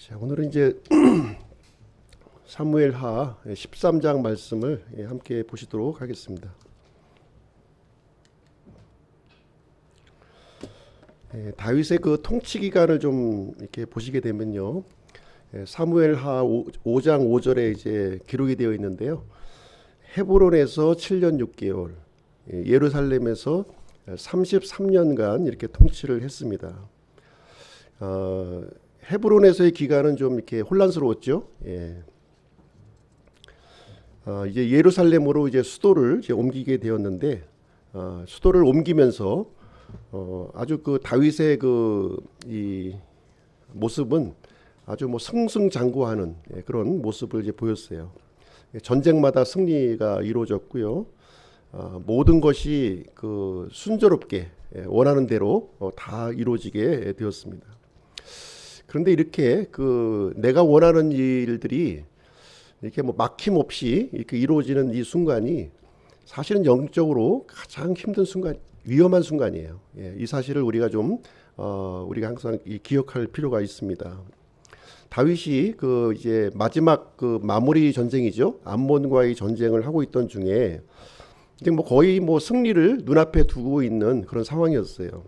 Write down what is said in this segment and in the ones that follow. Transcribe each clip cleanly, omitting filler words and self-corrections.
자, 오늘은 이제 사무엘하 13장 말씀을 함께 보시도록 하겠습니다. 다윗의 그 통치 기간을 좀 이렇게 보시게 되면요, 사무엘하 5장 5절에 이제 기록이 되어 있는데요. 헤브론에서 7년 6개월, 예루살렘에서 33년간 이렇게 통치를 했습니다. 헤브론에서의 기간은 좀 이렇게 혼란스러웠죠. 이제 예루살렘으로 이제 수도를 이제 옮기게 되었는데, 수도를 옮기면서 아주 그 다윗의 이 모습은 아주 뭐 승승장구하는 그런 모습을 이제 보였어요. 전쟁마다 승리가 이루어졌고요. 모든 것이 그 순조롭게 원하는 대로 다 이루어지게 되었습니다. 그런데 이렇게 그 내가 원하는 일들이 이렇게 뭐 막힘없이 이렇게 이루어지는 이 순간이 사실은 영적으로 가장 힘든 순간, 위험한 순간이에요. 이 사실을 우리가 우리가 항상 기억할 필요가 있습니다. 다윗이 그 이제 마지막 그 마무리 전쟁이죠. 암몬과의 전쟁을 하고 있던 중에 이제 뭐 거의 뭐 승리를 눈앞에 두고 있는 그런 상황이었어요.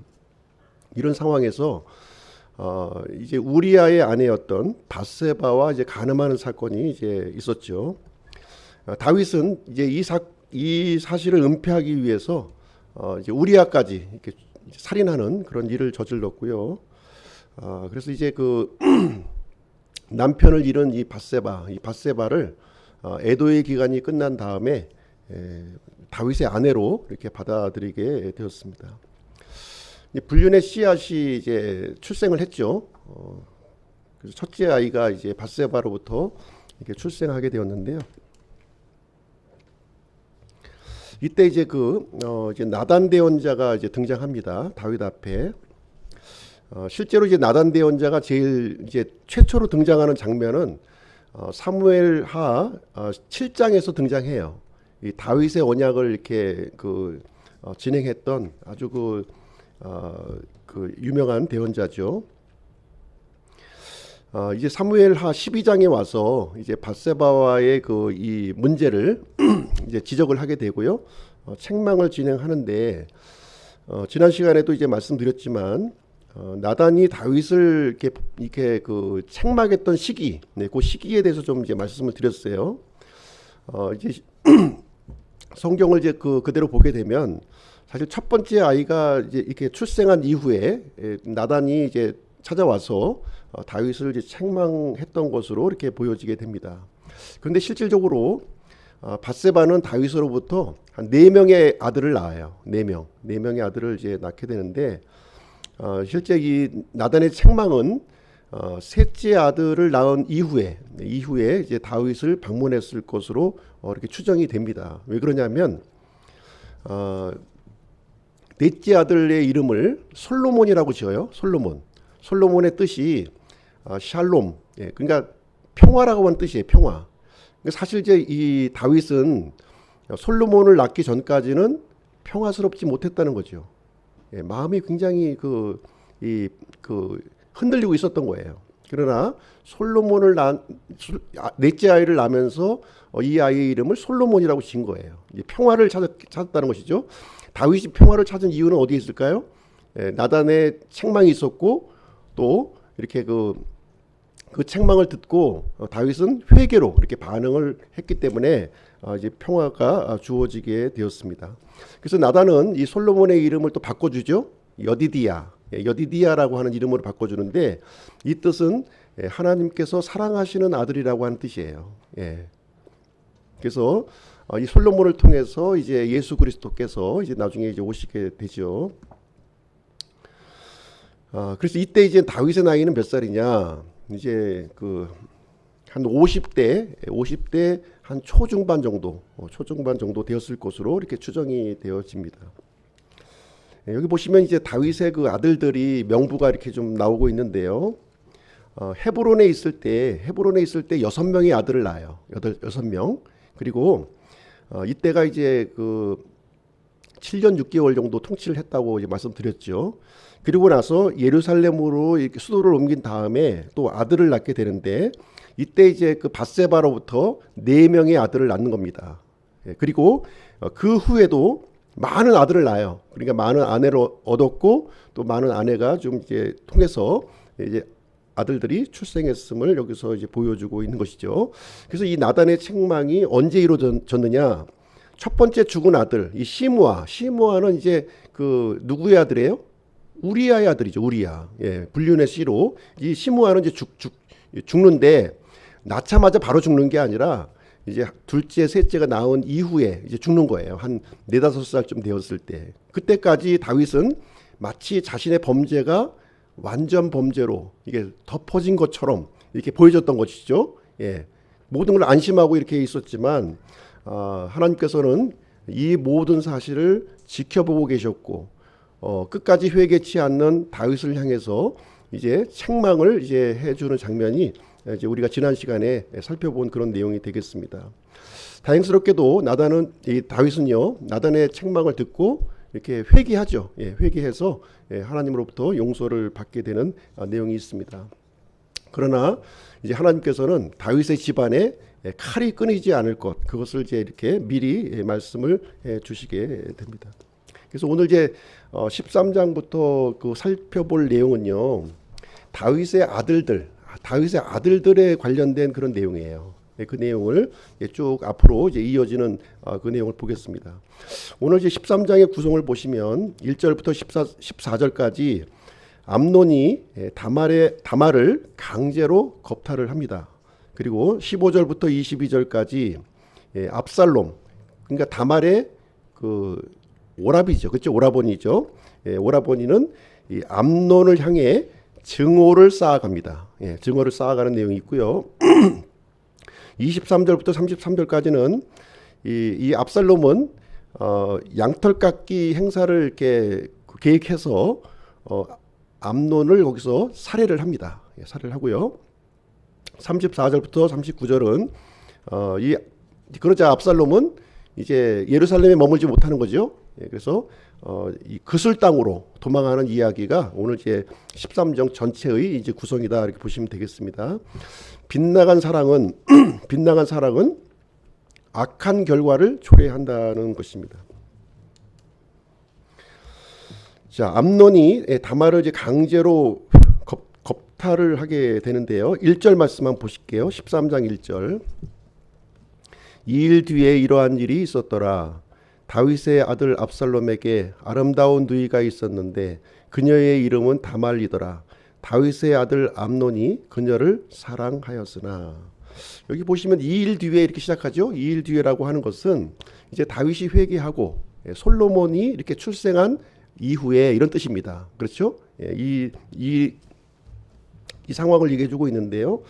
이런 상황에서 이제 우리아의 아내였던 밧세바와 이제 간음하는 사건이 이제 있었죠. 다윗은 이제 이 사실을 은폐하기 위해서 이제 우리아까지 이렇게 살인하는 그런 일을 저질렀고요. 그래서 이제 그 남편을 잃은 이 밧세바를 애도의 기간이 끝난 다음에 다윗의 아내로 이렇게 받아들이게 되었습니다. 불륜의 씨앗이 이제 출생을 했죠. 그래서 첫째 아이가 이제 밧세바로부터 이렇게 출생하게 되었는데요. 이때 이제 이제 나단 대언자가 이제 등장합니다. 다윗 앞에. 실제로 이제 나단 대언자가 제일 이제 최초로 등장하는 장면은 사무엘하 7장에서 등장해요. 이 다윗의 언약을 이렇게 진행했던 아주 그 유명한 대언자죠. 이제 사무엘하 12장에 와서 이제 밧세바와의 이 문제를 이제 지적을 하게 되고요. 책망을 진행하는데, 지난 시간에도 이제 말씀드렸지만, 나단이 다윗을 이렇게 책망했던 시기, 그 시기에 대해서 좀 이제 말씀을 드렸어요. 이제 성경을 이제 그대로 보게 되면, 사실 첫 번째 아이가 이제 이렇게 출생한 이후에 나단이 이제 찾아와서 다윗을 이제 책망했던 것으로 이렇게 보여지게 됩니다. 그런데 실질적으로 밧세바는 다윗으로부터 한 4명의 아들을 낳아요. 4명의 아들을 이제 낳게 되는데, 실제 이 나단의 책망은 셋째 아들을 낳은 이후에 이제 다윗을 방문했을 것으로 이렇게 추정이 됩니다. 왜 그러냐면 넷째 아들의 이름을 솔로몬이라고 지어요. 솔로몬의 뜻이 샬롬, 그러니까 평화라고 하는 뜻이에요. 평화. 그러니까 사실 이제 이 다윗은 솔로몬을 낳기 전까지는 평화스럽지 못했다는 거죠. 마음이 굉장히 흔들리고 있었던 거예요. 그러나 넷째 아이를 낳으면서 이 아이의 이름을 솔로몬이라고 지은 거예요. 이제 평화를 찾았다는 것이죠. 다윗이 평화를 찾은 이유는 어디에 있을까요? 나단의 책망이 있었고, 또 이렇게 그 책망을 듣고 다윗은 회개로 이렇게 반응을 했기 때문에 이제 평화가 주어지게 되었습니다. 그래서 나단은 이 솔로몬의 이름을 또 바꿔주죠. 여디디야라고 하는 이름으로 바꿔주는데, 이 뜻은 하나님께서 사랑하시는 아들이라고 하는 뜻이에요. 그래서 이 솔로몬을 통해서 이제 예수 그리스도께서 이제 나중에 이제 오시게 되죠. 그래서 이때 이제 다윗의 나이는 몇 살이냐? 이제 한 50대 한 초중반 정도 되었을 것으로 이렇게 추정이 되어집니다. 여기 보시면 이제 다윗의 아들들이 명부가 이렇게 좀 나오고 있는데요. 헤브론에 있을 때 6명의 아들을 낳아요. 6명. 그리고 이때가 이제 7년 6개월 정도 통치를 했다고 이제 말씀드렸죠. 그리고 나서 예루살렘으로 이렇게 수도를 옮긴 다음에 또 아들을 낳게 되는데 이때 이제 그 밧세바로부터 4명의 아들을 낳는 겁니다. 그리고 그 후에도 많은 아들을 낳아요. 그러니까 많은 아내를 얻었고 또 많은 아내가 좀 이제 통해서 이제 아들들이 출생했음을 여기서 이제 보여주고 있는 것이죠. 그래서 이 나단의 책망이 언제 이루어졌느냐? 첫 번째 죽은 아들 이 시므아는 이제 그 누구의 아들이에요? 우리아의 아들이죠. 우리아. 예, 불륜의 씨로 이 시므아는 이제 죽는데 낳자마자 바로 죽는 게 아니라 이제 둘째, 셋째가 낳은 이후에 이제 죽는 거예요. 한 4-5살쯤 되었을 때. 그때까지 다윗은 마치 자신의 범죄가 완전 범죄로 이게 덮어진 것처럼 이렇게 보여졌던 것이죠. 예. 모든 걸 안심하고 이렇게 있었지만 하나님께서는 이 모든 사실을 지켜보고 계셨고 끝까지 회개치 않는 다윗을 향해서 이제 책망을 이제 해주는 장면이 이제 우리가 지난 시간에 살펴본 그런 내용이 되겠습니다. 다행스럽게도 다윗은요 나단의 책망을 듣고 이렇게 회개하죠. 예, 회개해서 하나님으로부터 용서를 받게 되는 내용이 있습니다. 그러나 이제 하나님께서는 다윗의 집안에 칼이 끊이지 않을 것, 그것을 이제 이렇게 미리 말씀을 주시게 됩니다. 그래서 오늘 이제 13장부터 그 살펴볼 내용은요 다윗의 아들들에 관련된 그런 내용이에요. 그 내용을 쭉 앞으로 이제 이어지는 그 내용을 보겠습니다. 오늘 이제 13장의 구성을 보시면 1절부터 14절까지 암논이 다말을 강제로 겁탈을 합니다. 그리고 15절부터 22절까지 압살롬, 그러니까 다말의 그 오라비죠, 그렇죠? 오라버니죠. 오라버니는 이 암논을 향해 증오를 쌓아갑니다. 증오를 쌓아가는 내용이 있고요. 23절부터 33절까지는 이 압살롬은 양털 깎기 행사를 이렇게 계획해서 암논을 거기서 살해를 합니다. 살해를 하고요. 34절부터 39절은 그러자 압살롬은 이제 예루살렘에 머물지 못하는 거죠. 그래서 이 그술 땅으로 도망하는 이야기가 오늘 이제 13장 전체의 이제 구성이다 이렇게 보시면 되겠습니다. 빗나간 사랑은 악한 결과를 초래한다는 것입니다. 자, 암논이 다말을 이제 강제로 겁탈을 하게 되는데요. 1절 말씀만 보실게요. 13장 1절. 이 일 뒤에 이러한 일이 있었더라. 다윗의 아들 압살롬에게 아름다운 누이가 있었는데 그녀의 이름은 다말이더라. 다윗의 아들 암논이 그녀를 사랑하였으나. 여기 보시면 이 일 뒤에 이렇게 시작하죠. 이 일 뒤에라고 하는 것은 이제 다윗이 회개하고 솔로몬이 이렇게 출생한 이후에 이런 뜻입니다. 그렇죠? 이 상황을 얘기해주고 있는데요.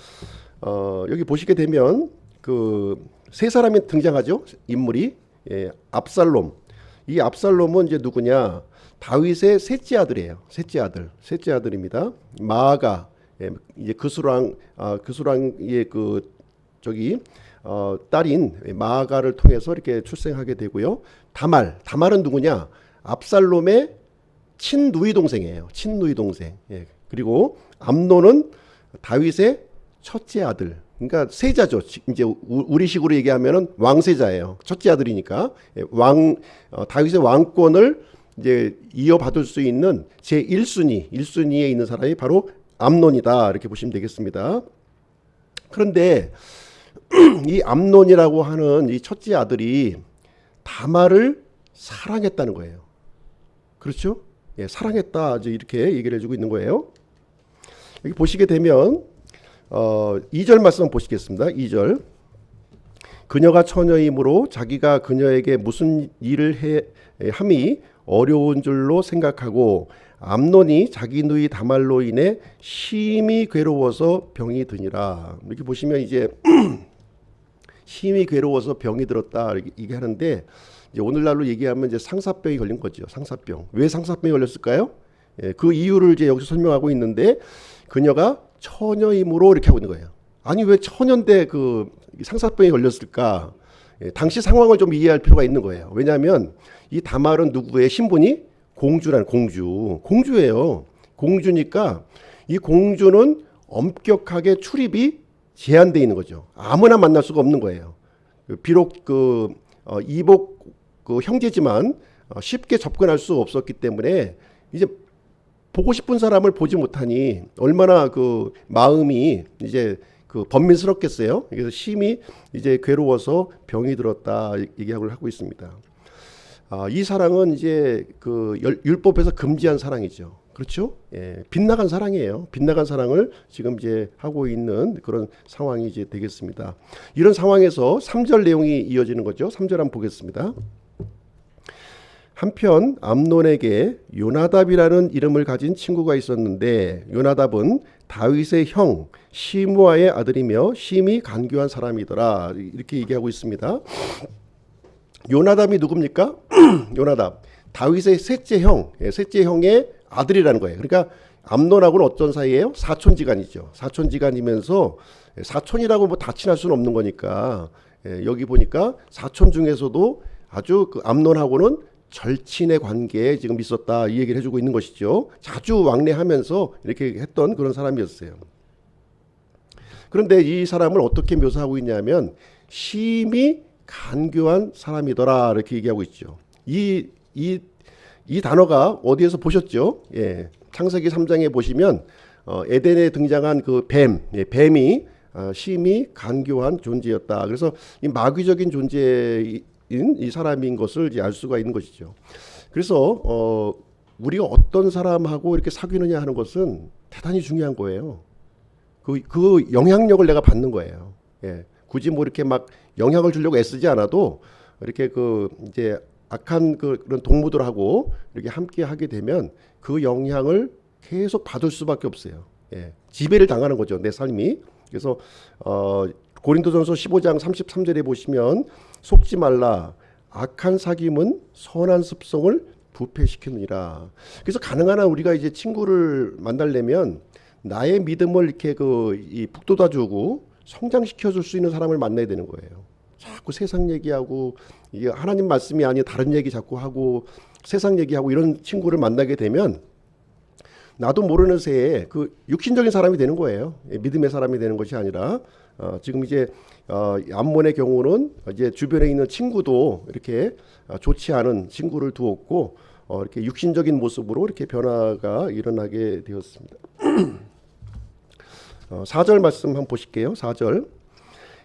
여기 보시게 되면 그 세 사람이 등장하죠. 인물이 압살롬. 이 압살롬은 이제 누구냐? 다윗의 셋째 아들이에요. 셋째 아들입니다. 마아가 이제 그수랑의 그 딸인 마아가를 통해서 이렇게 출생하게 되고요. 다말은 누구냐? 압살롬의 친누이 동생이에요. 친누이 동생. 그리고 암논은 다윗의 첫째 아들. 그러니까 세자죠. 이제 우리식으로 얘기하면은 왕세자예요. 첫째 아들이니까 다윗의 왕권을 이제 이어받을 수 있는 제 1순위에 있는 사람이 바로 암논이다 이렇게 보시면 되겠습니다. 그런데 이 암논이라고 하는 이 첫째 아들이 다말을 사랑했다는 거예요. 그렇죠? 사랑했다 이렇게 얘기를 해주고 있는 거예요. 여기 보시게 되면 2절 말씀 보시겠습니다. 2절. 그녀가 처녀이므로 자기가 그녀에게 무슨 일을 함이 어려운 줄로 생각하고 암논이 자기 누이 다말로 인해 심히 괴로워서 병이 드니라. 이렇게 보시면 이제 심히 괴로워서 병이 들었다 이게 하는데 이제 오늘날로 얘기하면 이제 상사병이 걸린 거죠. 상사병. 왜 상사병이 걸렸을까요? 그 이유를 이제 여기서 설명하고 있는데 그녀가 처녀이므로 이렇게 하고 있는 거예요. 아니 왜 처녀인데 그 상사병이 걸렸을까? 당시 상황을 좀 이해할 필요가 있는 거예요. 왜냐하면 이 다말은 누구의 신분이 공주라는 공주예요. 공주니까 이 공주는 엄격하게 출입이 제한되어 있는 거죠. 아무나 만날 수가 없는 거예요. 비록 이복 형제지만 쉽게 접근할 수 없었기 때문에 이제 보고 싶은 사람을 보지 못하니 얼마나 그 마음이 이제 그 번민스럽겠어요. 그래서 심히 이제 괴로워서 병이 들었다 얘기를 하고 있습니다. 이 사랑은 이제 그 율법에서 금지한 사랑이죠. 그렇죠? 예, 빗나간 사랑이에요. 빗나간 사랑을 지금 이제 하고 있는 그런 상황이 이제 되겠습니다. 이런 상황에서 3절 내용이 이어지는 거죠. 3절 한번 보겠습니다. 한편 암논에게 요나답이라는 이름을 가진 친구가 있었는데 요나답은 다윗의 형 시므아의 아들이며 심히 간교한 사람이더라. 이렇게 얘기하고 있습니다. 요나답이 누굽니까? 요나답 다윗의 셋째 형의 아들이라는 거예요. 그러니까 암논하고는 어떤 사이예요? 사촌지간이죠. 사촌지간이면서 사촌이라고 뭐 다 친할 수는 없는 거니까 여기 보니까 사촌 중에서도 아주 그 암논하고는 절친의 관계에 지금 있었다 이 얘기를 해주고 있는 것이죠. 자주 왕래하면서 이렇게 했던 그런 사람이었어요. 그런데 이 사람을 어떻게 묘사하고 있냐면 심히 간교한 사람이더라 이렇게 얘기하고 있죠. 이 단어가 어디에서 보셨죠? 예, 창세기 3장에 보시면 에덴에 등장한 그 뱀이 심히 간교한 존재였다. 그래서 이 마귀적인 존재인 이 사람인 것을 이제 알 수가 있는 것이죠. 그래서 우리가 어떤 사람하고 이렇게 사귀느냐 하는 것은 대단히 중요한 거예요. 그 영향력을 내가 받는 거예요. 예, 굳이 뭐 이렇게 막 영향을 주려고 애쓰지 않아도 이렇게 이제 악한 그런 동무들하고 이렇게 함께 하게 되면 그 영향을 계속 받을 수밖에 없어요. 예, 지배를 당하는 거죠, 내 삶이. 그래서 고린도전서 15장 33절에 보시면 속지 말라 악한 사귐은 선한 습성을 부패시키느니라. 그래서 가능한 한 우리가 이제 친구를 만나려면 나의 믿음을 이렇게 북돋아주고 성장시켜줄 수 있는 사람을 만나야 되는 거예요. 자꾸 세상 얘기하고 이게 하나님 말씀이 아닌 다른 얘기 자꾸 하고 세상 얘기하고 이런 친구를 만나게 되면 나도 모르는 새에 그 육신적인 사람이 되는 거예요. 믿음의 사람이 되는 것이 아니라 지금 이제 암몬의 경우는 이제 주변에 있는 친구도 이렇게 좋지 않은 친구를 두었고 이렇게 육신적인 모습으로 이렇게 변화가 일어나게 되었습니다. 4절 말씀 한번 보실게요. 4절.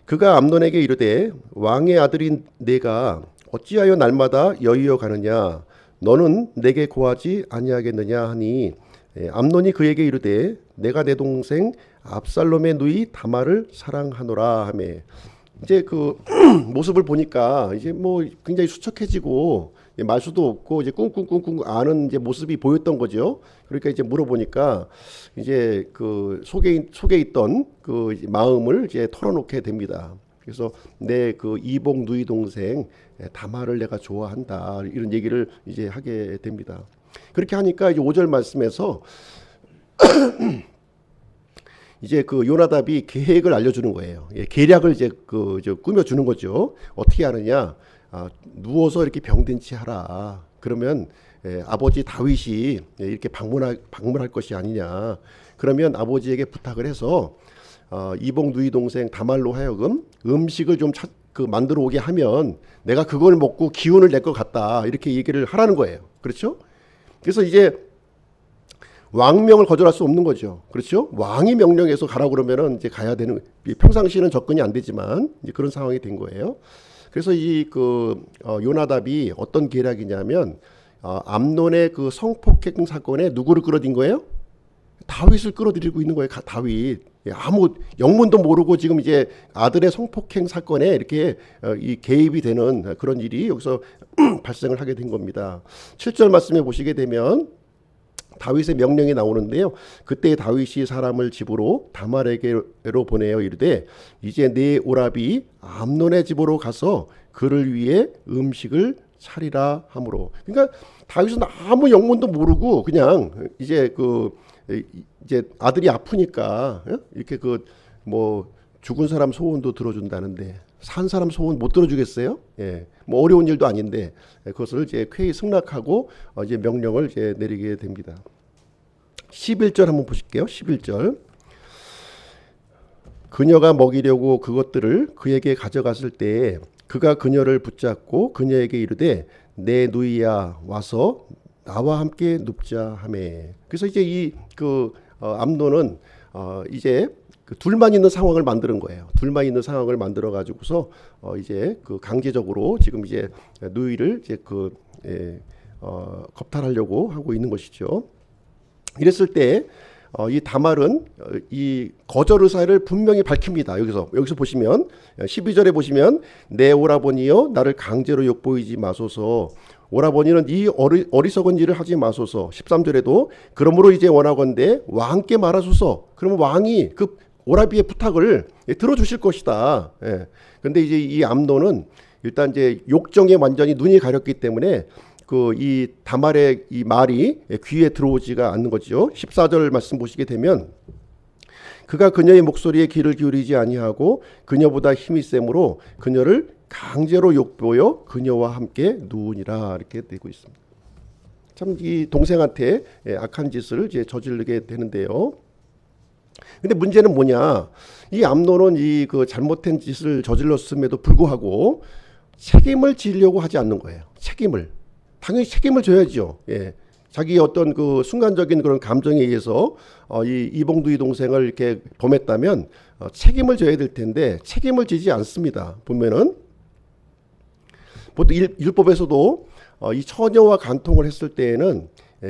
그가 암논에게 이르되 왕의 아들인 내가 어찌하여 날마다 여의어 가느냐 너는 내게 고하지 아니하겠느냐 하니 암논이 그에게 이르되 내가 내 동생 압살롬의 누이 다말을 사랑하노라 하매 이제 그 모습을 보니까 이제 뭐 굉장히 수척해지고 말수도 없고 이제 꿍꿍꿍꿍 아는 이제 모습이 보였던 거죠. 그러니까 이제 물어보니까 이제 그 속에 있던 그 마음을 이제 털어놓게 됩니다. 그래서 내 그 이복 누이 동생 다말을 내가 좋아한다 이런 얘기를 이제 하게 됩니다. 그렇게 하니까 이제 5절 말씀에서 이제 그 요나답이 계획을 알려주는 거예요. 예, 계략을 이제 꾸며주는 거죠. 어떻게 하느냐? 누워서 이렇게 병든 채 하라. 그러면 아버지 다윗이 이렇게 방문할 것이 아니냐. 그러면 아버지에게 부탁을 해서 이복 누이 동생 다말로 하여금 음식을 좀 만들어 오게 하면 내가 그걸 먹고 기운을 낼 것 같다. 이렇게 얘기를 하라는 거예요. 그렇죠? 그래서 이제 왕명을 거절할 수 없는 거죠. 그렇죠? 왕이 명령해서 가라고 그러면은 이제 가야 되는, 평상시에는 접근이 안 되지만 이제 그런 상황이 된 거예요. 그래서 요나답이 어떤 계략이냐면 암논의 그 성폭행 사건에 누구를 끌어들인 거예요? 다윗을 끌어들이고 있는 거예요. 다윗. 아무 영문도 모르고 지금 이제 아들의 성폭행 사건에 이렇게 이 개입이 되는 그런 일이 여기서 발생을 하게 된 겁니다. 7절 말씀에 보시게 되면 다윗의 명령이 나오는데요. 그때 다윗이 사람을 집으로 다말에게로 보내어 이르되 이제 네 오라비 암논의 집으로 가서 그를 위해 음식을 차리라 하므로. 그러니까 다윗은 아무 영문도 모르고 그냥 이제 아들이 아프니까 이렇게 죽은 사람 소원도 들어준다는데 산 사람 소원 못 들어주겠어요? 예, 뭐 어려운 일도 아닌데 그것을 이제 쾌히 승낙하고 이제 명령을 이제 내리게 됩니다. 11절 한번 보실게요. 11절. 그녀가 먹이려고 그것들을 그에게 가져갔을 때에 그가 그녀를 붙잡고 그녀에게 이르되 내 누이야 와서 나와 함께 눕자 하매. 그래서 이제 이 암논은 이제 그 둘만 있는 상황을 만드는 거예요. 둘만 있는 상황을 만들어 가지고서 이제 그 강제적으로 지금 이제 누이를 이제 겁탈하려고 하고 있는 것이죠. 이랬을 때 이 다말은 이 거절 의사를 분명히 밝힙니다. 여기서 보시면 12절에 보시면 내 오라버니여 나를 강제로 욕보이지 마소서. 오라버니는 이 어리석은 일을 하지 마소서. 13절에도 그러므로 이제 원하건대 왕께 말하소서. 그러면 왕이 그 오라비의 부탁을 들어주실 것이다. 예. 근데 이제 이 암논은 일단 이제 욕정에 완전히 눈이 가렸기 때문에 이 다말의 이 말이 귀에 들어오지가 않는 거죠. 14절 말씀 보시게 되면 그가 그녀의 목소리에 귀를 기울이지 아니하고 그녀보다 힘이 세므로 그녀를 강제로 욕보여 그녀와 함께 누우니라 이렇게 되고 있습니다. 참 이 동생한테 악한 짓을 이제 저지르게 되는데요. 근데 문제는 뭐냐? 이 암논은 이 잘못된 짓을 저질렀음에도 불구하고 책임을 지려고 하지 않는 거예요. 당연히 책임을 져야죠. 예. 자기 어떤 그 순간적인 그런 감정에 의해서 이 이봉두이 동생을 이렇게 범했다면 책임을 져야 될 텐데 책임을 지지 않습니다. 보면은 보통 율법에서도 이 처녀와 간통을 했을 때에는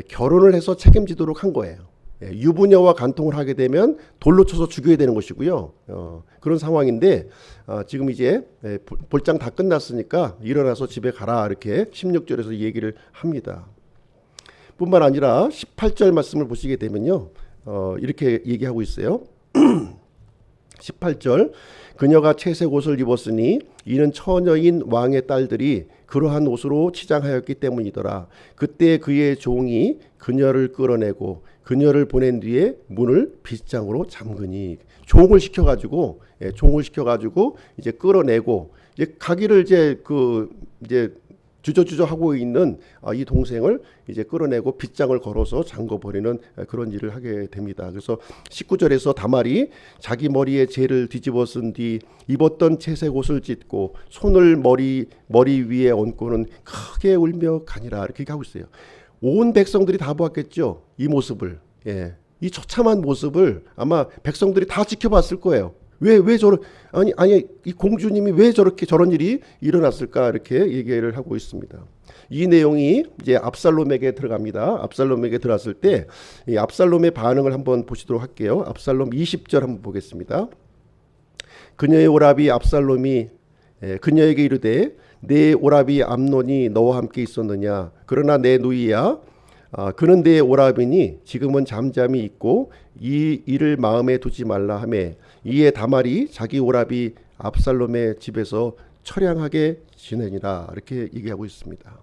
결혼을 해서 책임지도록 한 거예요. 유부녀와 간통을 하게 되면 돌로 쳐서 죽여야 되는 것이고요. 그런 상황인데 지금 이제 볼장 다 끝났으니까 일어나서 집에 가라 이렇게 16절에서 얘기를 합니다. 뿐만 아니라 18절 말씀을 보시게 되면요. 이렇게 얘기하고 있어요. 18절 그녀가 채색 옷을 입었으니 이는 처녀인 왕의 딸들이 그러한 옷으로 치장하였기 때문이더라. 그때 그의 종이 그녀를 끌어내고 그녀를 보낸 뒤에 문을 빗장으로 잠그니. 종을 시켜가지고 이제 끌어내고 이제 가기를 이제 주저주저 하고 있는 이 동생을 이제 끌어내고 빗장을 걸어서 잠궈버리는 그런 일을 하게 됩니다. 그래서 19절에서 다말이 자기 머리에 재를 뒤집어 쓴 뒤 입었던 채색 옷을 찢고 손을 머리 위에 얹고는 크게 울며 가니라 이렇게 하고 있어요. 온 백성들이 다 보았겠죠. 이 모습을. 예. 이 처참한 모습을 아마 백성들이 다 지켜봤을 거예요. 왜 저런 아니 이 공주님이 왜 저런 일이 일어났을까 이렇게 얘기를 하고 있습니다. 이 내용이 이제 압살롬에게 들어갑니다. 압살롬에게 들어왔을 때 이 압살롬의 반응을 한번 보시도록 할게요. 압살롬 20절 한번 보겠습니다. 그녀의 오라비 압살롬이 그녀에게 이르되 내 오라비 암논이 너와 함께 있었느냐? 그러나 내 누이야. 그는 내 오라비니 지금은 잠잠히 있고 이 일을 마음에 두지 말라 하매 이에 다말이 자기 오라비 압살롬의 집에서 처량하게 지내니라 이렇게 얘기하고 있습니다.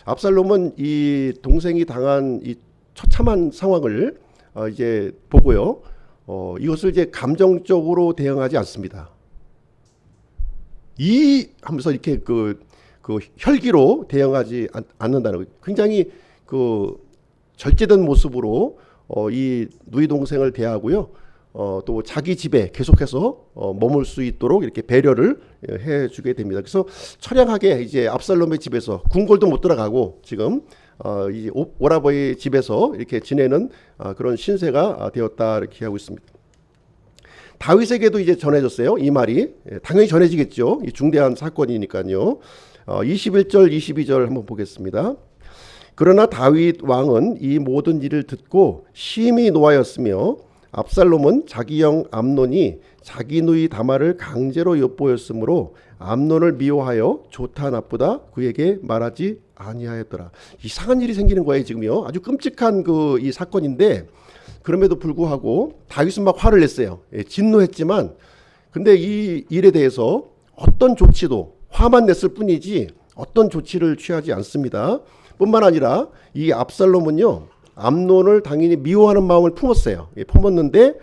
압살롬은 이 동생이 당한 이 처참한 상황을 이제 보고요. 이것을 이제 감정적으로 대응하지 않습니다. 하면서 이렇게 그 혈기로 대응하지 않는다는 거예요. 굉장히 절제된 모습으로 이 누이 동생을 대하고요. 또 자기 집에 계속해서 머물 수 있도록 이렇게 배려를 해주게 됩니다. 그래서 처량하게 이제 압살롬의 집에서 궁궐도 못 들어가고 지금 이 오라버니 집에서 이렇게 지내는 그런 신세가 되었다 이렇게 하고 있습니다. 다윗에게도 이제 전해졌어요. 이 말이 당연히 전해지겠죠. 이 중대한 사건이니까요. 21절 22절 한번 보겠습니다. 그러나 다윗 왕은 이 모든 일을 듣고 심히 노하였으며 압살롬은 자기 형 암논이 자기 누이 다말을 강제로 엿보였으므로 암논을 미워하여 좋다 나쁘다 그에게 말하지 아니하였더라. 이상한 일이 생기는 거예요. 지금요. 아주 끔찍한 이 사건인데 그럼에도 불구하고 다윗은 막 화를 냈어요. 진노했지만 근데 이 일에 대해서 어떤 조치도 화만 냈을 뿐이지 어떤 조치를 취하지 않습니다. 뿐만 아니라 이 압살롬은요. 암논을 당연히 미워하는 마음을 품었어요. 품었는데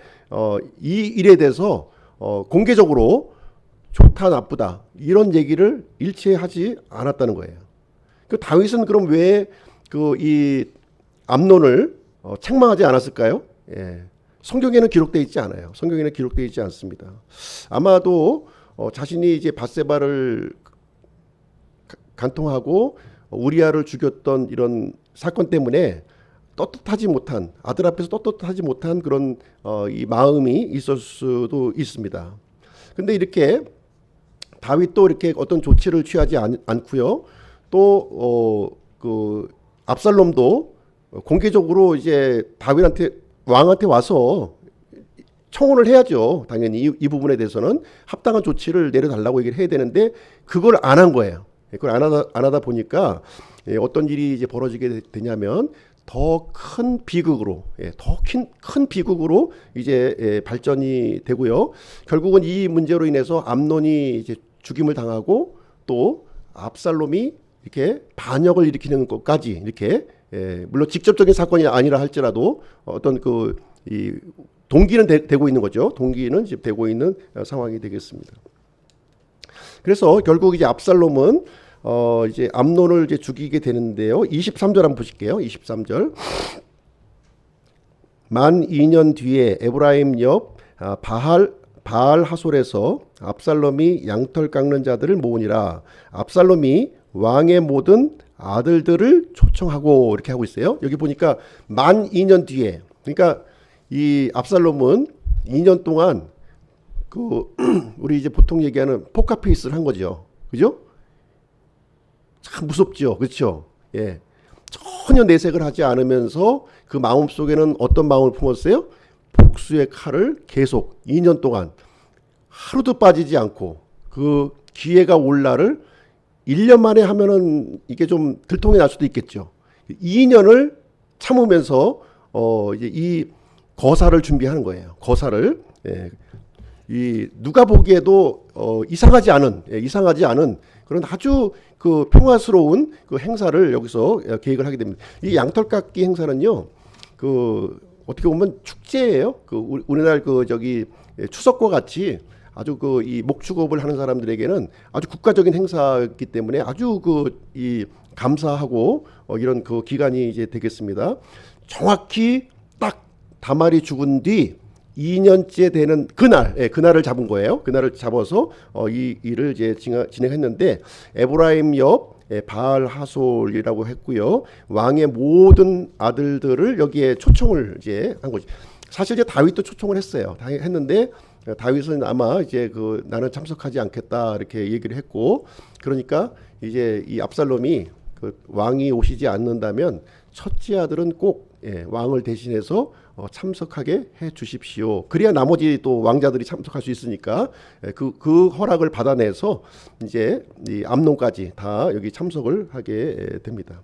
이 일에 대해서 공개적으로 좋다 나쁘다 이런 얘기를 일체 하지 않았다는 거예요. 그 다윗은 그럼 왜 그 이 암논을 책망하지 않았을까요? 예. 성경에는 기록되어 있지 않아요. 성경에는 기록되어 있지 않습니다. 아마도 자신이 이제 밧세바를 간통하고 우리아를 죽였던 이런 사건 때문에 떳떳하지 못한, 아들 앞에서 떳떳하지 못한 그런 이 마음이 있을 수도 있습니다. 근데 이렇게 다윗도 이렇게 어떤 조치를 취하지 않고요. 또 그 압살롬도 공개적으로 이제 다윗한테, 왕한테 와서 청혼을 해야죠. 당연히 이 부분에 대해서는 합당한 조치를 내려달라고 얘기를 해야 되는데 그걸 안 한 거예요. 그걸 안 하다 보니까 어떤 일이 이제 벌어지게 되냐면 더 큰 비극으로, 더 큰 비극으로 이제 발전이 되고요. 결국은 이 문제로 인해서 암논이 이제 죽임을 당하고 또 압살롬이 이렇게 반역을 일으키는 것까지 이렇게, 물론 직접적인 사건이 아니라 할지라도 어떤 이 동기는 되고 있는 거죠. 동기는 지금 되고 있는 상황이 되겠습니다. 그래서 결국 이제 압살롬은 이제 암논을 이제 죽이게 되는데요. 23절 한번 보실게요. 23절. 만 2년 뒤에 에브라임 옆 바알 하솔에서 압살롬이 양털 깎는 자들을 모으니라. 압살롬이 왕의 모든 아들들을 초청하고 이렇게 하고 있어요. 여기 보니까 만 2년 뒤에, 그러니까 이 압살롬은 2년 동안 우리 이제 보통 얘기하는 포카페이스를 한 거죠. 그죠? 참 무섭죠. 그렇죠? 예. 전혀 내색을 하지 않으면서 그 마음 속에는 어떤 마음을 품었어요? 복수의 칼을 계속 2년 동안 하루도 빠지지 않고 그 기회가 올 날을 1년 만에 하면은 이게 좀 들통이 날 수도 있겠죠. 2년을 참으면서 이제 이 거사를 준비하는 거예요. 거사를. 예. 이 누가 보기에도 이상하지 않은 그런 아주 그 평화스러운 그 행사를 여기서 계획을 하게 됩니다. 이 양털깎기 행사는요, 그 어떻게 보면 축제예요. 그 우리나라 추석과 같이 아주 이 목축업을 하는 사람들에게는 아주 국가적인 행사이기 때문에 아주 이 감사하고 이런 그 기간이 이제 되겠습니다. 정확히 딱 다말이 죽은 뒤 2년째 되는 그날을 잡은 거예요. 그날을 잡아서 이 일을 이제 진행했는데 에브라임 옆 바알 하솔이라고 했고요. 왕의 모든 아들들을 여기에 초청을 이제 한 거죠. 사실 이제 다윗도 초청을 했어요. 했는데 다윗은 아마 이제 나는 참석하지 않겠다 이렇게 얘기를 했고, 그러니까 이제 이 압살롬이 왕이 오시지 않는다면 첫째 아들은 꼭 왕을 대신해서 참석하게 해 주십시오. 그래야 나머지 또 왕자들이 참석할 수 있으니까 그 허락을 받아내서 이제 이 암논까지 다 여기 참석을 하게 됩니다.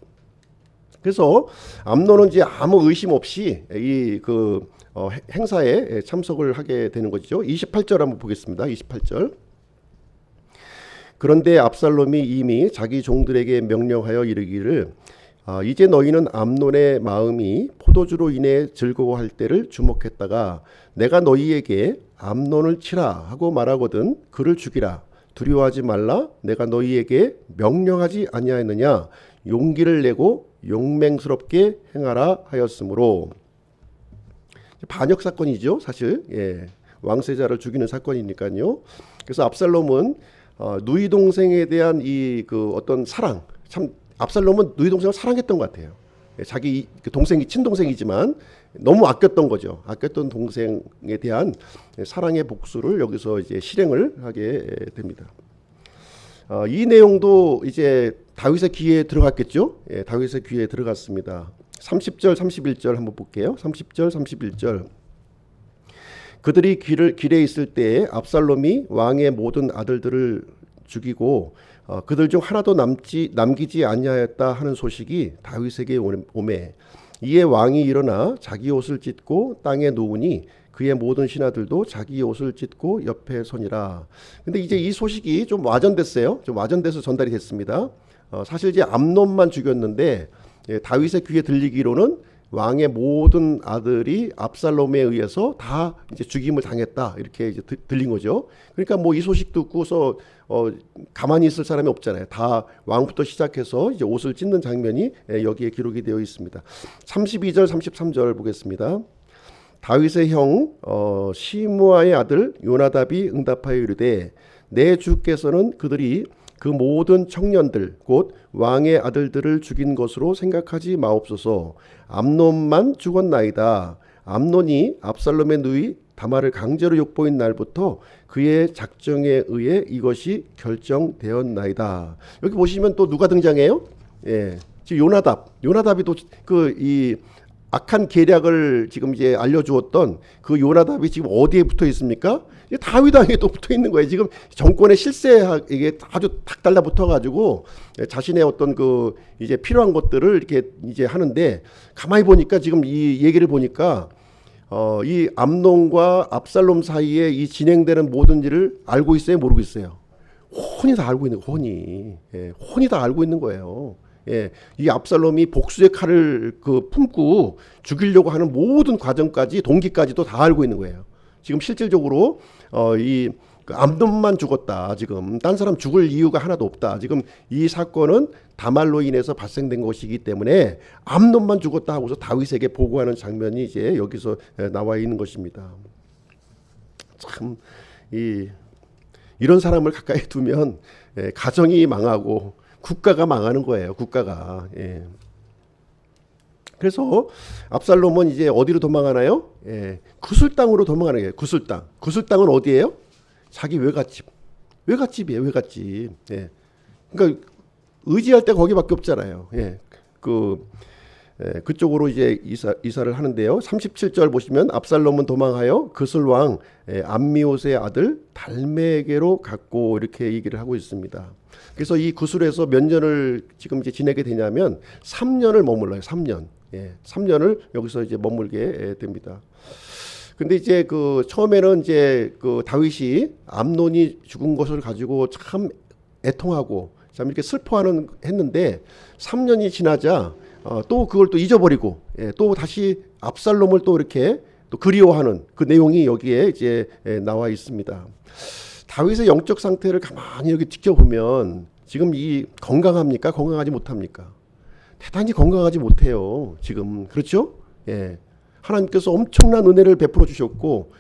그래서 암논은 이제 아무 의심 없이 이 행사에 참석을 하게 되는 거죠. 28절 한번 보겠습니다. 28절. 그런데 압살롬이 이미 자기 종들에게 명령하여 이르기를 이제 너희는 암논의 마음이 포도주로 인해 즐거워할 때를 주목했다가 내가 너희에게 암논을 치라 하고 말하거든 그를 죽이라. 두려워하지 말라. 내가 너희에게 명령하지 아니하였느냐. 용기를 내고 용맹스럽게 행하라 하였으므로. 반역 사건이죠, 사실. 예. 왕세자를 죽이는 사건이니까요. 그래서 압살롬은 누이 동생에 대한 어떤 사랑, 참 압살롬은 누이 동생을 사랑했던 것 같아요. 자기 동생이 친동생이지만 너무 아꼈던 거죠. 아꼈던 동생에 대한 사랑의 복수를 여기서 이제 실행을 하게 됩니다. 이 내용도 이제 다윗의 귀에 들어갔겠죠. 예, 다윗의 귀에 들어갔습니다. 30절, 31절 한번 볼게요. 30절, 31절. 그들이 길에 있을 때에 압살롬이 왕의 모든 아들들을 죽이고 그들 중 하나도 남기지 아니하였다 하는 소식이 다윗에게 오매 이에 왕이 일어나 자기 옷을 찢고 땅에 놓으니 그의 모든 신하들도 자기 옷을 찢고 옆에 서니라. 근데 이제 이 소식이 좀 와전됐어요. 좀 와전돼서 전달이 됐습니다. 사실 이제 암논만 죽였는데 다윗의 귀에 들리기로는 왕의 모든 아들이 압살롬에 의해서 다 이제 죽임을 당했다 이렇게 이제 들린 거죠. 그러니까 뭐 이 소식 듣고서 가만히 있을 사람이 없잖아요. 다 왕부터 시작해서 이제 옷을 찢는 장면이 여기에 기록이 되어 있습니다. 32절 33절 보겠습니다. 다윗의 형 시므아의 아들 요나답이 응답하여 이르되 내 주께서는 그들이 그 모든 청년들 곧 왕의 아들들을 죽인 것으로 생각하지 마옵소서. 암논만 죽었나이다. 암논이 압살롬의 누이 다말을 강제로 욕보인 날부터 그의 작정에 의해 이것이 결정되었나이다. 여기 보시면 또 누가 등장해요? 예, 지금 요나답이 또 그 이 악한 계략을 지금 이제 알려주었던 그 요나답이 지금 어디에 붙어 있습니까? 다윗 왕에 또 붙어 있는 거예요. 지금 정권의 실세 이게 아주 탁 달라붙어 가지고 자신의 어떤 그 이제 필요한 것들을 이렇게 이제 하는데 가만히 보니까 지금 이 얘기를 보니까 이 암논과 압살롬 사이에 이 진행되는 모든 일을 알고 있어요, 모르고 있어요? 혼이 다 알고 있는 거, 혼이. 예, 혼이 다 알고 있는 거예요. 예, 이 압살롬이 복수의 칼을 그 품고 죽이려고 하는 모든 과정까지 동기까지도 다 알고 있는 거예요. 지금 실질적으로 이 암논만 죽었다. 지금 딴 사람 죽을 이유가 하나도 없다. 지금 이 사건은 다말로 인해서 발생된 것이기 때문에 암논만 죽었다 하고서 다윗에게 보고하는 장면이 이제 여기서 나와 있는 것입니다. 참 이런 사람을 가까이 두면 가정이 망하고 국가가 망하는 거예요. 국가가. 예. 그래서 압살롬은 이제 어디로 도망하나요? 예. 구슬땅으로 도망하는 거예요. 구슬땅. 구슬땅은 어디예요? 자기 외갓집. 외갓집이에요. 외갓집. 예. 그러니까 의지할 때 거기밖에 없잖아요. 예. 그쪽으로 이제 이사를 하는데요. 37절 보시면 압살롬은 도망하여 그슬왕 암미옷의 아들 달메에게로 갔고 이렇게 얘기를 하고 있습니다. 그래서 이 구슬에서 몇 년을 지금 이제 지내게 되냐면 3년을 머물러요. 3년. 예. 3년을 여기서 이제 머물게 됩니다. 근데 이제 그 처음에는 이제 그 다윗이 암논이 죽은 것을 가지고 참 애통하고 참 이렇게 슬퍼하는 했는데 3년이 지나자 또 그걸 또 잊어버리고 또 다시 압살롬을 또 이렇게 또 그리워하는 그 내용이 여기에 이제 나와 있습니다. 다윗의 영적 상태를 가만히 이렇게 지켜보면 지금 이 건강합니까? 건강하지 못합니까? 대단히 건강하지 못해요. 지금 그렇죠? 예. 하나님께서 엄청난 은혜를 베풀어 주셨고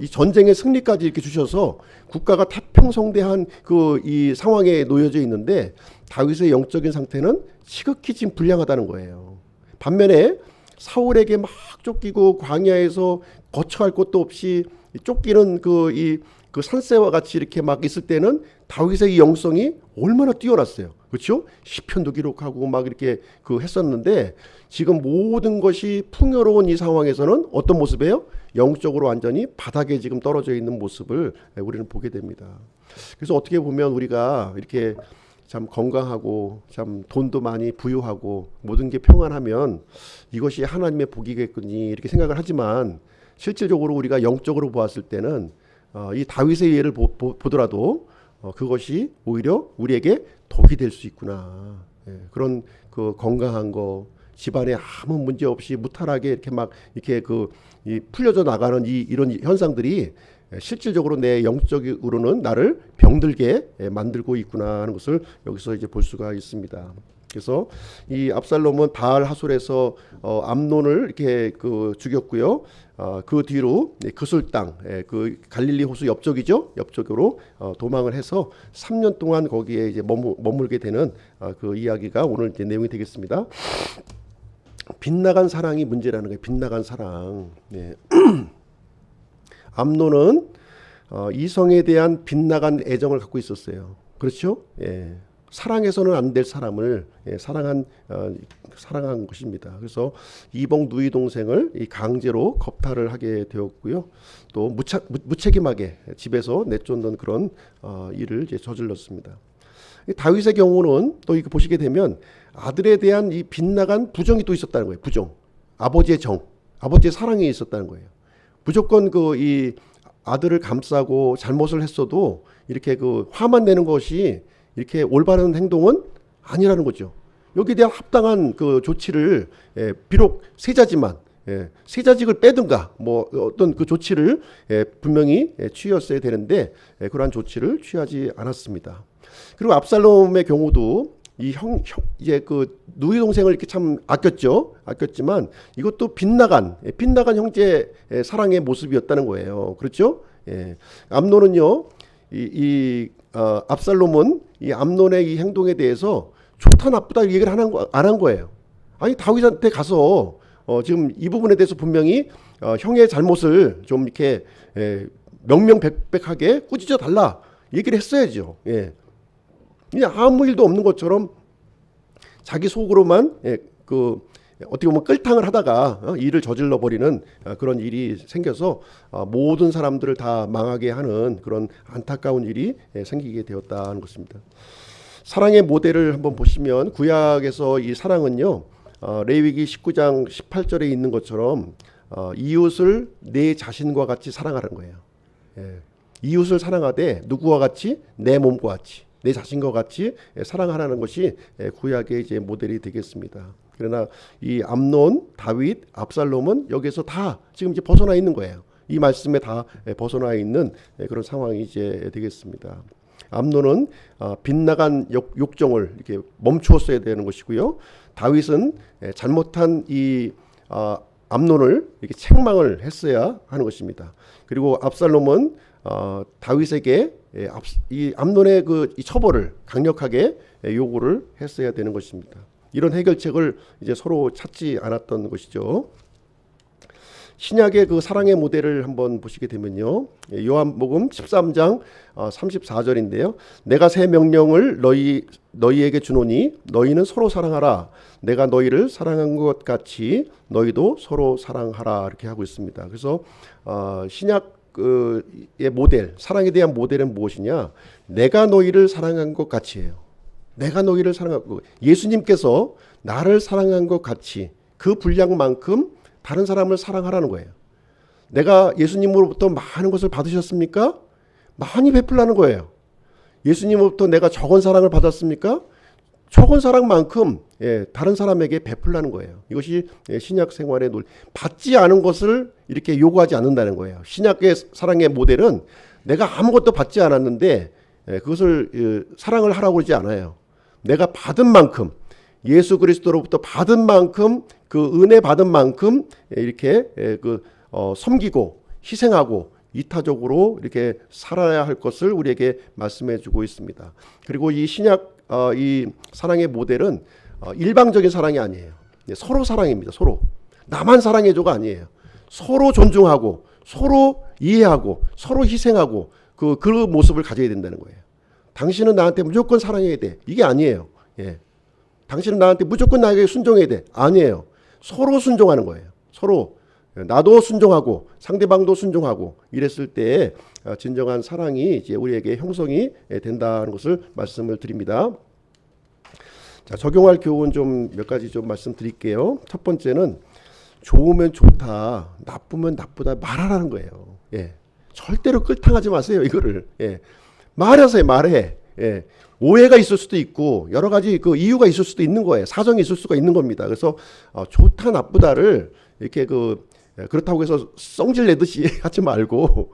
이 전쟁의 승리까지 이렇게 주셔서 국가가 태평성대한 그 이 상황에 놓여져 있는데 다윗의 영적인 상태는 시극히 지금 불량하다는 거예요. 반면에 사울에게 막 쫓기고 광야에서 거처할 곳도 없이 쫓기는 그 산새와 같이 이렇게 막 있을 때는 다윗의 이 영성이 얼마나 뛰어났어요. 그렇죠? 시편도 기록하고 막 이렇게 했었는데 지금 모든 것이 풍요로운 이 상황에서는 어떤 모습이에요? 영적으로 완전히 바닥에 지금 떨어져 있는 모습을 우리는 보게 됩니다. 그래서 어떻게 보면 우리가 이렇게 참 건강하고 참 돈도 많이 부유하고 모든 게 평안하면 이것이 하나님의 복이겠거니 이렇게 생각을 하지만 실질적으로 우리가 영적으로 보았을 때는 이 다윗의 예를 보더라도 그것이 오히려 우리에게 독이 될 수 있구나. 예, 그런 그 건강한 거 집안에 아무 문제 없이 무탈하게 이렇게 막 이렇게 이 풀려져 나가는 이런 현상들이 실질적으로 내 영적으로는 나를 병들게 만들고 있구나 하는 것을 여기서 이제 볼 수가 있습니다. 그래서 이 압살롬은 바알 하솔에서 암논을 이렇게 죽였고요. 그 뒤로 그술 땅, 그 갈릴리 호수 옆쪽이죠. 옆쪽으로 도망을 해서 3년 동안 거기에 이제 머물게 되는 그 이야기가 오늘 이제 내용이 되겠습니다. 빗나간 사랑이 문제라는 거예요. 빗나간 사랑. 예. 암논은 이성에 대한 빗나간 애정을 갖고 있었어요. 그렇죠? 예. 사랑해서는 안 될 사람을 사랑한 것입니다. 그래서 이복 누이 동생을 강제로 겁탈을 하게 되었고요. 또 무책임하게 집에서 내쫓는 그런 일을 이제 저질렀습니다. 다윗의 경우는 또 이거 보시게 되면 아들에 대한 이 빗나간 부정이 또 있었다는 거예요. 부정, 아버지의 아버지의 사랑이 있었다는 거예요. 무조건 이 아들을 감싸고 잘못을 했어도 이렇게 화만 내는 것이 이렇게 올바른 행동은 아니라는 거죠. 여기에 대한 합당한 그 조치를 비록 세자지만 세자직을 빼든가 뭐 어떤 그 조치를 분명히 취했어야 되는데 그러한 조치를 취하지 않았습니다. 그리고 압살롬의 경우도 이 이제 그 누이 동생을 이렇게 참 아꼈지만 이것도 빗나간 형제 사랑의 모습이었다는 거예요. 그렇죠? 암논은요, 압살롬은 이 암논의 이 행동에 대해서 좋다 나쁘다 얘기를 안 한 거예요. 아니 다윗한테 가서 지금 이 부분에 대해서 분명히 형의 잘못을 좀 이렇게 명명백백하게 꾸짖어 달라 얘기를 했어야죠. 그냥 아무 일도 없는 것처럼 자기 속으로만 그 어떻게 보면 끌탕을 하다가 일을 저질러 버리는 그런 일이 생겨서 모든 사람들을 다 망하게 하는 그런 안타까운 일이 생기게 되었다는 것입니다. 사랑의 모델을 한번 보시면 구약에서 이 사랑은요, 레위기 19장 18절에 있는 것처럼 이웃을 내 자신과 같이 사랑하는 거예요. 이웃을 사랑하되 누구와 같이? 내 몸과 같이, 내 자신과 같이 사랑하라는 것이 구약의 이제 모델이 되겠습니다. 그러나 이 암논, 다윗, 압살롬은 여기서 다 지금 이제 벗어나 있는 거예요. 이 말씀에 다 벗어나 있는 그런 상황이 이제 되겠습니다. 암논은 빗나간 욕정을 이렇게 멈추었어야 되는 것이고요. 다윗은 잘못한 이 암논을 이렇게 책망을 했어야 하는 것입니다. 그리고 압살롬은 다윗에게 이 암논의 이 처벌을 강력하게 요구를 했어야 되는 것입니다. 이런 해결책을 이제 서로 찾지 않았던 것이죠. 신약의 그 사랑의 모델을 한번 보시게 되면요, 요한복음 13장 34절인데요. 내가 새 명령을 너희에게 주노니 너희는 서로 사랑하라. 내가 너희를 사랑한 것 같이 너희도 서로 사랑하라. 이렇게 하고 있습니다. 그래서 신약의 모델, 사랑에 대한 모델은 무엇이냐? 내가 너희를 사랑한 것 같이예요. 내가 너희를 사랑하고, 예수님께서 나를 사랑한 것 같이 그 분량만큼 다른 사람을 사랑하라는 거예요. 내가 예수님으로부터 많은 것을 받으셨습니까? 많이 베풀라는 거예요. 예수님으로부터 내가 적은 사랑을 받았습니까? 적은 사랑만큼 다른 사람에게 베풀라는 거예요. 이것이 신약 생활의 논리. 받지 않은 것을 이렇게 요구하지 않는다는 거예요. 신약의 사랑의 모델은 내가 아무것도 받지 않았는데 그것을 사랑을 하라고 그러지 않아요. 내가 받은 만큼, 예수 그리스도로부터 받은 만큼, 그 은혜 받은 만큼 이렇게 섬기고 희생하고 이타적으로 이렇게 살아야 할 것을 우리에게 말씀해 주고 있습니다. 그리고 이 신약 이 사랑의 모델은 일방적인 사랑이 아니에요. 서로 사랑입니다. 서로. 나만 사랑해줘가 아니에요. 서로 존중하고 서로 이해하고 서로 희생하고 그 모습을 가져야 된다는 거예요. 당신은 나한테 무조건 사랑해야 돼. 이게 아니에요. 당신은 나한테 무조건 나에게 순종해야 돼. 아니에요. 서로 순종하는 거예요. 서로. 나도 순종하고 상대방도 순종하고 이랬을 때 진정한 사랑이 이제 우리에게 형성이 된다는 것을 말씀을 드립니다. 자, 적용할 교훈 좀 몇 가지 좀 말씀드릴게요. 첫 번째는 좋으면 좋다, 나쁘면 나쁘다 말하라는 거예요. 절대로 끌탕하지 마세요. 이거를. 말하세요. 말해. 오해가 있을 수도 있고 여러 가지 그 이유가 있을 수도 있는 거예요. 사정이 있을 수가 있는 겁니다. 그래서 좋다 나쁘다를 이렇게 그렇다고 해서 성질 내듯이 하지 말고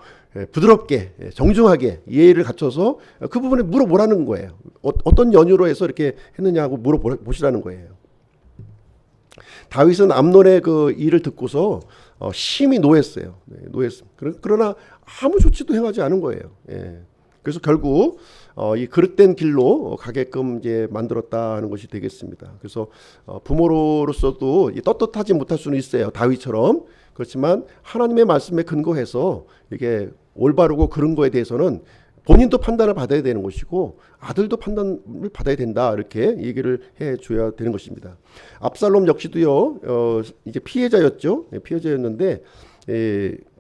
부드럽게 정중하게 예의를 갖춰서 그 부분에 물어보라는 거예요. 어떤 연유로 해서 이렇게 했느냐고 물어보시라는 거예요. 다윗은 암논의 그 일을 듣고서 심히 노했어요. 노했습니다. 그러나 아무 조치도 행하지 않은 거예요. 그래서 결국 이 그릇된 길로 가게끔 이제 만들었다는 것이 되겠습니다. 그래서 부모로서도 떳떳하지 못할 수는 있어요. 다윗처럼. 그렇지만 하나님의 말씀에 근거해서 이게 올바르고 그런 거에 대해서는 본인도 판단을 받아야 되는 것이고 아들도 판단을 받아야 된다. 이렇게 얘기를 해줘야 되는 것입니다. 압살롬 역시도요. 이제 피해자였죠. 피해자였는데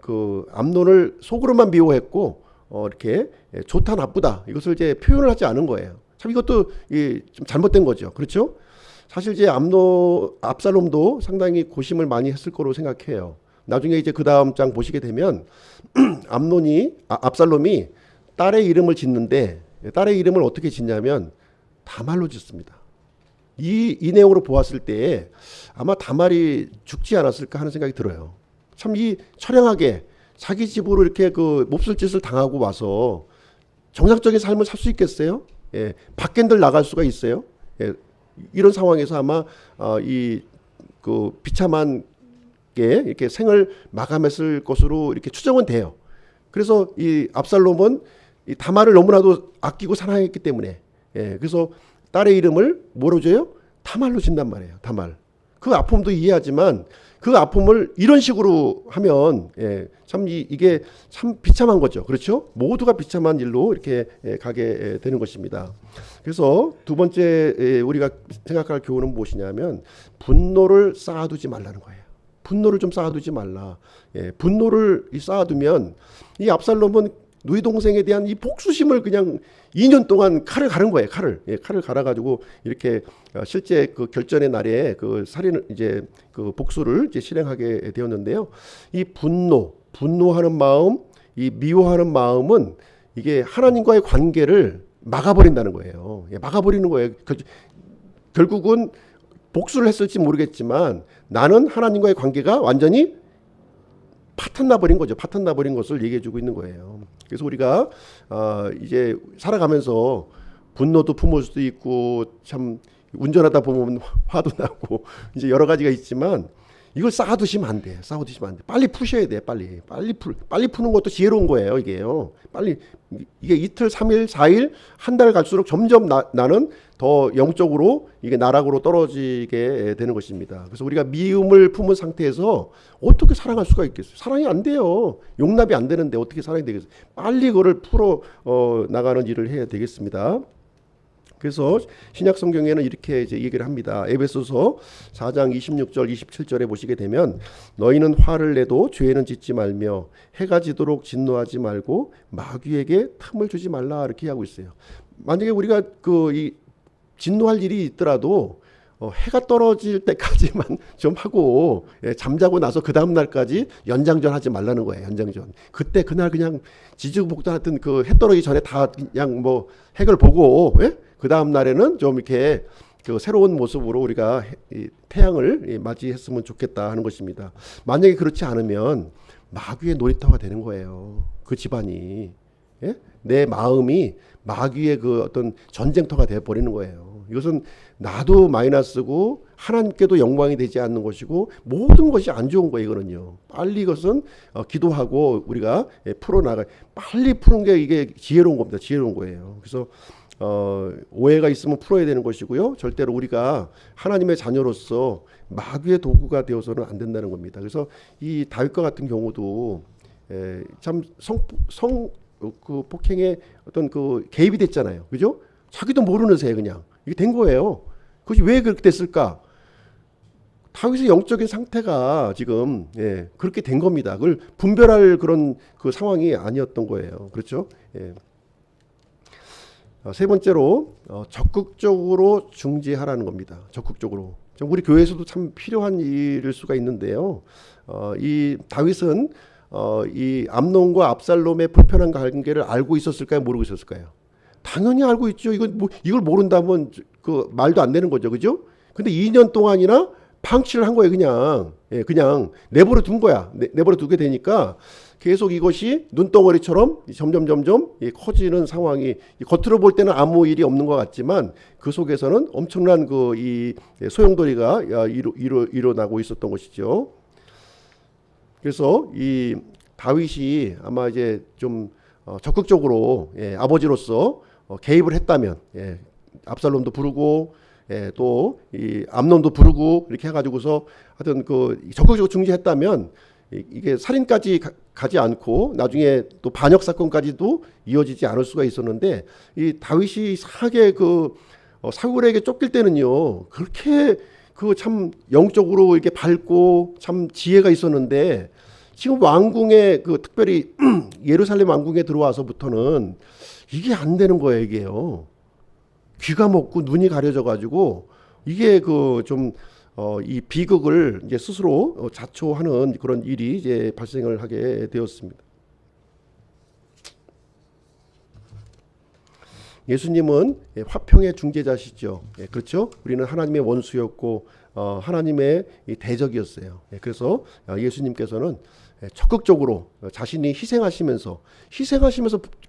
그 암논을 속으로만 미워했고 이렇게 좋다 나쁘다 이것을 이제 표현을 하지 않은 거예요. 참 이것도 좀 잘못된 거죠. 그렇죠? 사실 이제 압살롬도 상당히 고심을 많이 했을 거로 생각해요. 나중에 이제 그 다음 장 보시게 되면 압살롬이 딸의 이름을 짓는데 딸의 이름을 어떻게 짓냐면 다말로 짓습니다. 이 내용으로 보았을 때 아마 다말이 죽지 않았을까 하는 생각이 들어요. 참 이 처량하게 자기 집으로 이렇게 그 몹쓸 짓을 당하고 와서 정상적인 삶을 살 수 있겠어요? 예, 밖엔들 나갈 수가 있어요? 예, 이런 상황에서 아마 이 그 비참한 게 이렇게 생을 마감했을 것으로 이렇게 추정은 돼요. 그래서 이 압살롬은 이 다말을 너무나도 아끼고 사랑했기 때문에, 예, 그래서 딸의 이름을 뭐로 줘요? 다말로 진단 말이에요. 다말. 그 아픔도 이해하지만 그 아픔을 이런 식으로 하면, 예, 참 이게 참 비참한 거죠. 그렇죠? 모두가 비참한 일로 이렇게 가게 되는 것입니다. 그래서 두 번째 우리가 생각할 교훈은 무엇이냐면 분노를 쌓아두지 말라는 거예요. 분노를 좀 쌓아두지 말라. 예, 분노를 쌓아두면 이 압살롬은 누이 동생에 대한 이 복수심을 그냥 2년 동안 칼을 가른 거예요. 칼을. 예, 칼을 갈아가지고 이렇게 실제 그 결전의 날에 그 살인을 이제 그 복수를 이제 실행하게 되었는데요. 이 분노하는 마음, 이 미워하는 마음은 이게 하나님과의 관계를 막아버린다는 거예요. 예, 막아버리는 거예요. 결국은 복수를 했을지 모르겠지만 나는 하나님과의 관계가 완전히 파탄나버린 거죠. 파탄나버린 것을 얘기해주고 있는 거예요. 그래서 우리가 이제 살아가면서 분노도 품을 수도 있고 참 운전하다 보면 화도 나고 이제 여러 가지가 있지만 이걸 쌓아두시면 안 돼. 쌓아두시면 안 돼. 빨리 푸셔야 돼. 빨리 푸는 것도 지혜로운 거예요. 이게요. 빨리 이게 이틀, 3일, 4일, 한 달 갈수록 점점 나는 더 영적으로 이게 나락으로 떨어지게 되는 것입니다. 그래서 우리가 미움을 품은 상태에서 어떻게 사랑할 수가 있겠어요? 사랑이 안 돼요. 용납이 안 되는데 어떻게 사랑이 되겠어요? 빨리 그걸 풀어 나가는 일을 해야 되겠습니다. 그래서 신약 성경에는 이렇게 이제 얘기를 합니다. 에베소서 4장 26절 27절에 보시게 되면 너희는 화를 내도 죄는 짓지 말며 해가 지도록 진노하지 말고 마귀에게 틈을 주지 말라 이렇게 하고 있어요. 만약에 우리가 이 진노할 일이 있더라도 해가 떨어질 때까지만 좀 하고, 예, 잠자고 나서 그 다음 날까지 연장전 하지 말라는 거예요. 연장전. 그때 그날 그냥 지지국복도 그 해 떨어지기 전에 다 그냥 뭐 핵을 보고, 예? 그 다음 날에는 좀 이렇게 그 새로운 모습으로 우리가 태양을 맞이했으면 좋겠다 하는 것입니다. 만약에 그렇지 않으면 마귀의 놀이터가 되는 거예요. 그 집안이. 예? 내 마음이 마귀의 그 어떤 전쟁터가 되어 버리는 거예요. 이것은 나도 마이너스고 하나님께도 영광이 되지 않는 것이고 모든 것이 안 좋은 거예요. 이거는요. 빨리 이것은 기도하고 우리가 풀어나가 빨리 푸는 게 이게 지혜로운 겁니다. 지혜로운 거예요. 그래서 오해가 있으면 풀어야 되는 것이고요. 절대로 우리가 하나님의 자녀로서 마귀의 도구가 되어서는 안 된다는 겁니다. 그래서 이 다윗과 같은 경우도 참 그 폭행에 어떤 그 개입이 됐잖아요. 그죠? 자기도 모르는 새에 그냥 이게 된 거예요. 그것이 왜 그렇게 됐을까? 다윗의 영적인 상태가 지금 그렇게 된 겁니다. 그걸 분별할 그런 그 상황이 아니었던 거예요. 그렇죠? 예. 세 번째로 적극적으로 중재하라는 겁니다. 적극적으로. 우리 교회에서도 참 필요한 일일 수가 있는데요. 이 다윗은 이 암논과 압살롬의 불편한 관계를 알고 있었을까요? 모르고 있었을까요? 당연히 알고 있죠. 이걸 모른다면 그 말도 안 되는 거죠. 그죠? 근데 2년 동안이나 방치를 한 거예요. 그냥 내버려 둔 거야. 내버려 두게 되니까 계속 이것이 눈덩어리처럼 점점 커지는 상황이 겉으로 볼 때는 아무 일이 없는 것 같지만 그 속에서는 엄청난 이 소용돌이가 일어나고 있었던 것이죠. 그래서 이 다윗이 아마 이제 좀 적극적으로 아버지로서 개입을 했다면 압살롬도 부르고 또 이 암논도 부르고 이렇게 해가지고서 하여튼 그 적극적으로 중재했다면 이게 살인까지 가지 않고 나중에 또 반역 사건까지도 이어지지 않을 수가 있었는데 이 다윗이 이상하게 사울에게 쫓길 때는요 그렇게 참 영적으로 이렇게 밝고 참 지혜가 있었는데 지금 왕궁에 특별히 예루살렘 왕궁에 들어와서부터는 이게 안 되는 거예요. 이게요. 귀가 먹고 눈이 가려져 가지고 이게 이 비극을 이제 스스로 자초하는 그런 일이 이제 발생을 하게 되었습니다. 예수님은 화평의 중재자시죠. 그렇죠? 우리는 하나님의 원수였고 하나님의 이 대적이었어요. 그래서 예수님께서는 적극적으로 자신이 희생하시면서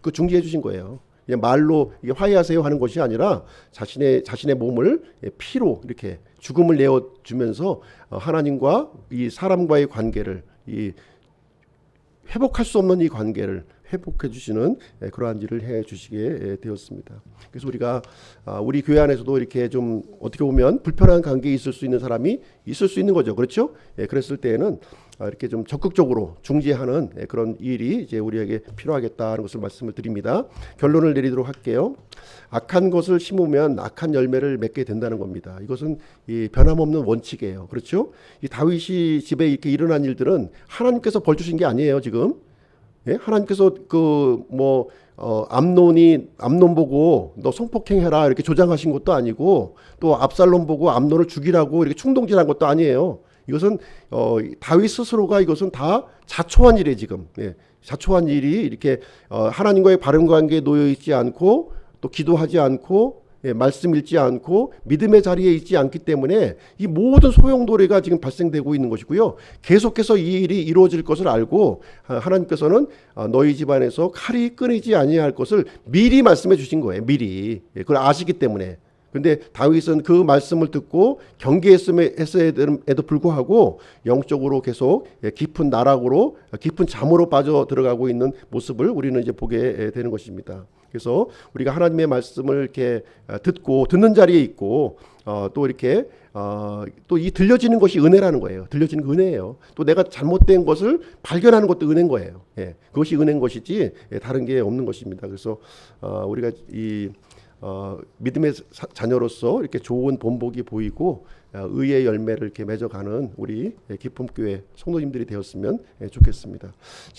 그 중재해 주신 거예요. 그냥 말로 이게 화해하세요 하는 것이 아니라 자신의 몸을 피로 이렇게 죽음을 내어 주면서 하나님과 이 사람과의 관계를 이 회복할 수 없는 이 관계를 회복해 주시는 그러한 일을 해 주시게 되었습니다. 그래서 우리가 우리 교회 안에서도 이렇게 좀 어떻게 보면 불편한 관계에 있을 수 있는 사람이 있을 수 있는 거죠. 그렇죠? 그랬을 때에는 이렇게 좀 적극적으로 중재하는 그런 일이 이제 우리에게 필요하겠다는 것을 말씀을 드립니다. 결론을 내리도록 할게요. 악한 것을 심으면 악한 열매를 맺게 된다는 겁니다. 이것은 이 변함없는 원칙이에요. 그렇죠? 이 다윗이 집에 이렇게 일어난 일들은 하나님께서 벌 주신 게 아니에요. 지금 하나님께서 암논 보고 너 성폭행해라 이렇게 조장하신 것도 아니고 또 압살롬 보고 암논을 죽이라고 이렇게 충동질한 것도 아니에요. 이것은 다윗 스스로가 이것은 다 자초한 일이에요. 지금 자초한 일이 이렇게 하나님과의 바른 관계에 놓여 있지 않고 또 기도하지 않고 말씀 읽지 않고 믿음의 자리에 있지 않기 때문에 이 모든 소용돌이가 지금 발생되고 있는 것이고요. 계속해서 이 일이 이루어질 것을 알고 하나님께서는 너희 집안에서 칼이 끊이지 아니할 것을 미리 말씀해 주신 거예요. 미리. 그걸 아시기 때문에. 근데 다윗은 그 말씀을 듣고 경계했음에도 불구하고 영적으로 계속 깊은 나락으로 깊은 잠으로 빠져 들어가고 있는 모습을 우리는 이제 보게 되는 것입니다. 그래서 우리가 하나님의 말씀을 이렇게 듣는 자리에 있고 또 이렇게 또 이 들려지는 것이 은혜라는 거예요. 들려지는 거 은혜예요. 또 내가 잘못된 것을 발견하는 것도 은혜인 거예요. 그것이 은혜인 것이지 다른 게 없는 것입니다. 그래서 우리가 이 믿음의 자녀로서 이렇게 좋은 본보기 보이고 의의 열매를 이렇게 맺어가는 우리 기쁨교회 성도님들이 되었으면 좋겠습니다.